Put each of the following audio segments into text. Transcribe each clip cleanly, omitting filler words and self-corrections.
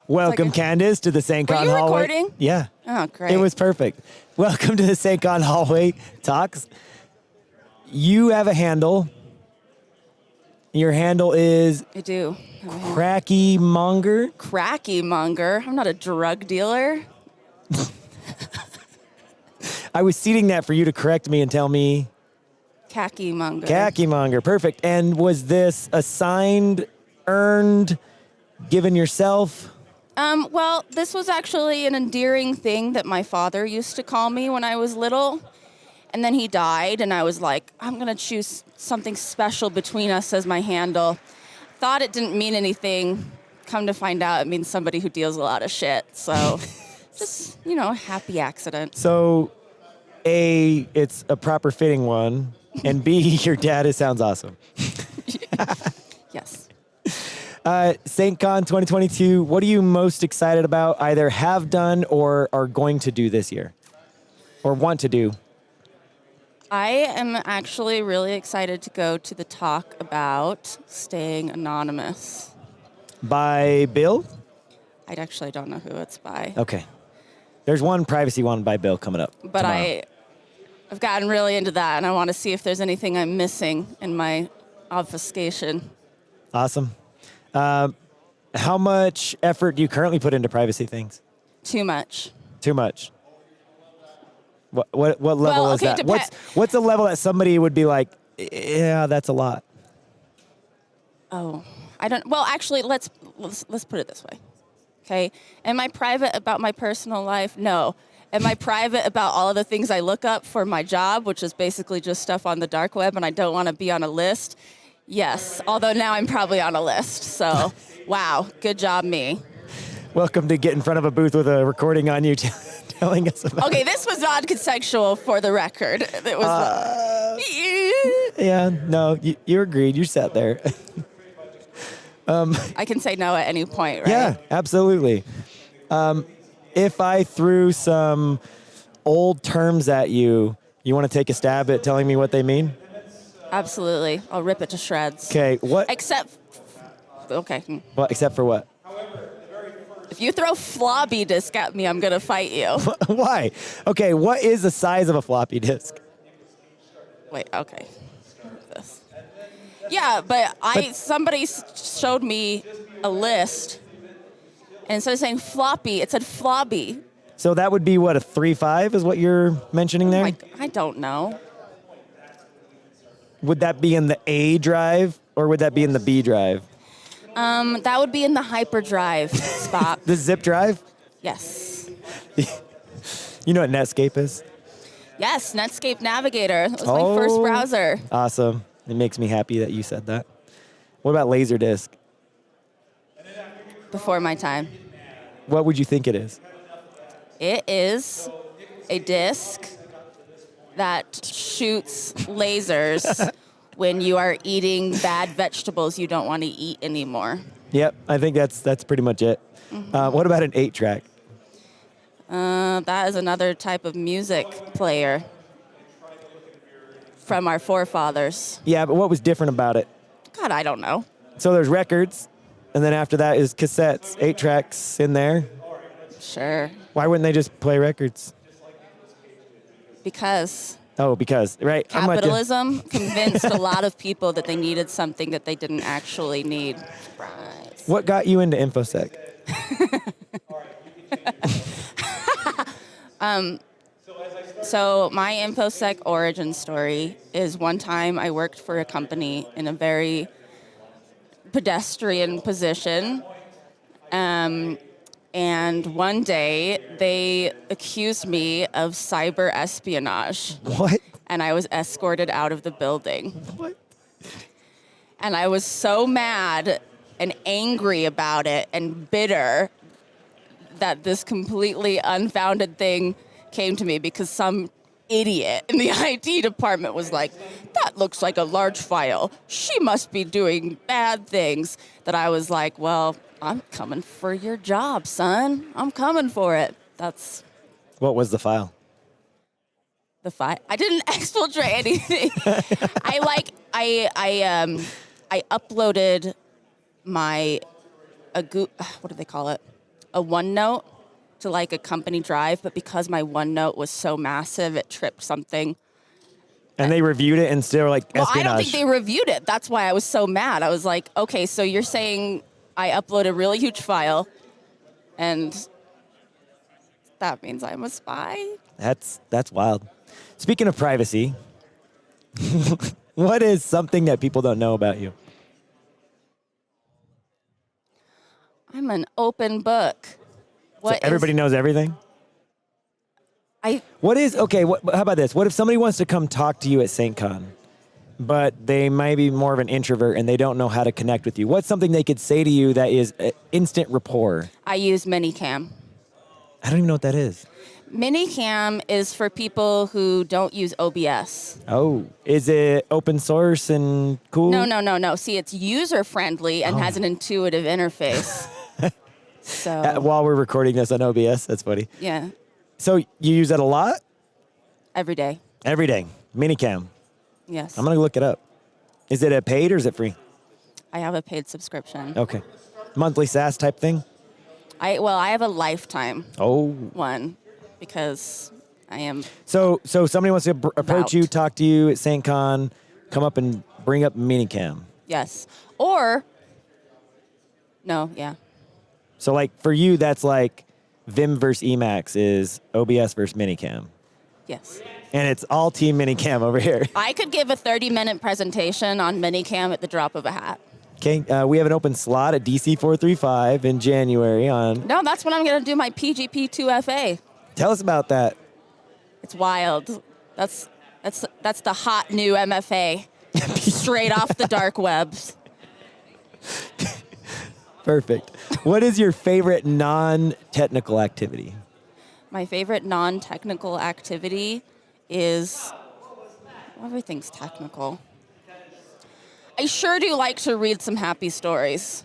Welcome, Candace, to the SAINTCON Were you hallway. recording? Yeah. Oh, great. It was perfect. Welcome to the SAINTCON hallway talks. You have a handle. Your handle is I do. CackyMonger. CackyMonger. I'm not a drug dealer. I was seeding that for you to correct me and tell me. CackyMonger. CackyMonger. Perfect. And was this assigned, earned, given yourself? Well, this was actually an endearing thing that my father used to call me when I was little. And then he died, and I was like, I'm going to choose something special between us as my handle. Thought it didn't mean anything. Come to find out, it means somebody who deals a lot of shit. So just, a happy accident. So, A, it's a proper fitting one, and B, your dad sounds awesome. Yes. SAINTCON 2022, what are you most excited about, either have done or are going to do this year? Or want to do? I am actually really excited to go to the talk about staying anonymous. By Bill? I actually don't know who it's by. Okay. There's one privacy one by Bill coming up But tomorrow. I've gotten really into that, and I want to see if there's anything I'm missing in my obfuscation. Awesome. How much effort do you currently put into privacy things? Too much. Too much. What level is that? What's a level that somebody would be like, yeah, that's a lot? Oh, I don't. Well, actually, let's put it this way. Okay. Am I private about my personal life? No. Am I private about all of the things I look up for my job, which is basically just stuff on the dark web, and I don't want to be on a list? Yes. Although now I'm probably on a list. So, wow. Good job, me. Welcome to get in front of a booth with a recording on you telling us about Okay, this was non-consensual for the record. It was. Yeah, no, you agreed. You sat there. I can say no at any point, right? Yeah, absolutely. If I threw some old terms at you, you want to take a stab at telling me what they mean? Absolutely. I'll rip it to shreds. Okay, what? Okay. What? Except for what? If you throw floppy disk at me, I'm going to fight you. Why? Okay, what is the size of a floppy disk? Wait, okay. This. Yeah, but somebody showed me a list, and instead of saying floppy, it said flobby. So that would be what, a 3.5 is what you're mentioning there? I don't know. Would that be in the A drive or would that be in the B drive? That would be in the hyperdrive spot. The zip drive? Yes. You know what Netscape is? Yes, Netscape Navigator. It was my first browser. Awesome. It makes me happy that you said that. What about Laserdisc? Before my time. What would you think it is? It is a disc that shoots lasers when you are eating bad vegetables you don't want to eat anymore. Yep, I think that's pretty much it. Mm-hmm. What about an 8-track? That is another type of music player from our forefathers. Yeah, but what was different about it? God, I don't know. So there's records, and then after that is cassettes, 8-tracks in there. Sure. Why wouldn't they just play records? Because Right. capitalism convinced a lot of people that they needed something that they didn't actually need. Surprise. What got you into InfoSec? So my InfoSec origin story is one time I worked for a company in a very pedestrian position. And one day they accused me of cyber espionage. What? And I was escorted out of the building. What? And I was so mad and angry about it and bitter that this completely unfounded thing came to me because some idiot in the IT department was like, that looks like a large file. She must be doing bad things. That I was like, well, I'm coming for your job, son. I'm coming for it. That's What was the file? the file. I didn't exfiltrate anything. I uploaded my what do they call it? a OneNote to like a company drive, but because my OneNote was so massive, it tripped something. And they reviewed it and still like Well, espionage. I don't think they reviewed it. That's why I was so mad. I was like, okay, so you're saying I upload a really huge file, and that means I'm a spy? That's wild. Speaking of privacy, what is something that people don't know about you? I'm an open book. So everybody knows everything? What is, okay, how about this? What if somebody wants to come talk to you at SAINTCON, but they might be more of an introvert and they don't know how to connect with you? What's something they could say to you that is instant rapport? I use Minicam. I don't even know what that is. Minicam is for people who don't use OBS. Oh, is it open source and cool? No. See, it's user friendly and has an intuitive interface. So While we're recording this on OBS, that's funny. yeah, So you use that a lot? every day. Every day. Minicam. Yes. I'm going to look it up. Is it a paid or is it free? I have a paid subscription. Okay. Monthly SaaS type thing? I have a lifetime Oh. one because I am. So somebody wants to approach you, Route. talk to you at SAINTCON, come up and bring up Minicam. Yes. Or no, yeah. So like for you, that's like Vim versus Emacs is OBS versus Minicam. Yes. And it's all team Minicam over here. I could give a 30-minute presentation on Minicam at the drop of a hat. Okay, we have an open slot at DC 435 in January on. No, that's when I'm going to do my PGP2FA. Tell us about that. It's wild. That's the hot new MFA, straight off the dark webs. Perfect. What is your favorite non-technical activity? My favorite non-technical activity is everything's technical. I sure do like to read some happy stories.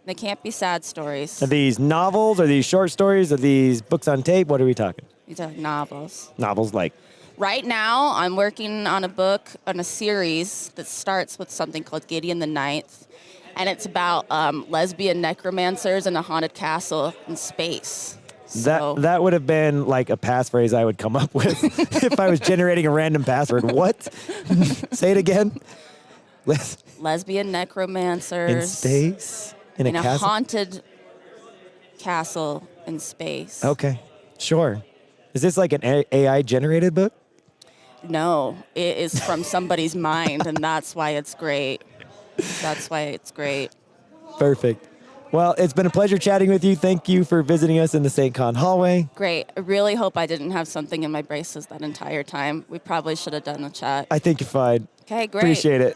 They can't be sad stories. Are these novels? Are these short stories? Are these books on tape? What are we talking? These are novels. Novels like. Right now, I'm working on a series that starts with something called Gideon the Ninth, and it's about lesbian necromancers in a haunted castle in space. So, That would have been like a passphrase I would come up with if I was generating a random password. What? Say it again. lesbian necromancers In space? In a a castle? haunted castle in space. Okay, sure. Is this like an AI generated book? No, it is from somebody's mind, and that's why it's great. Perfect. Well, it's been a pleasure chatting with you. Thank you for visiting us in the SAINTCON hallway. Great. I really hope I didn't have something in my braces that entire time. We probably should have done a chat. I think you're fine. Okay, great. Appreciate it.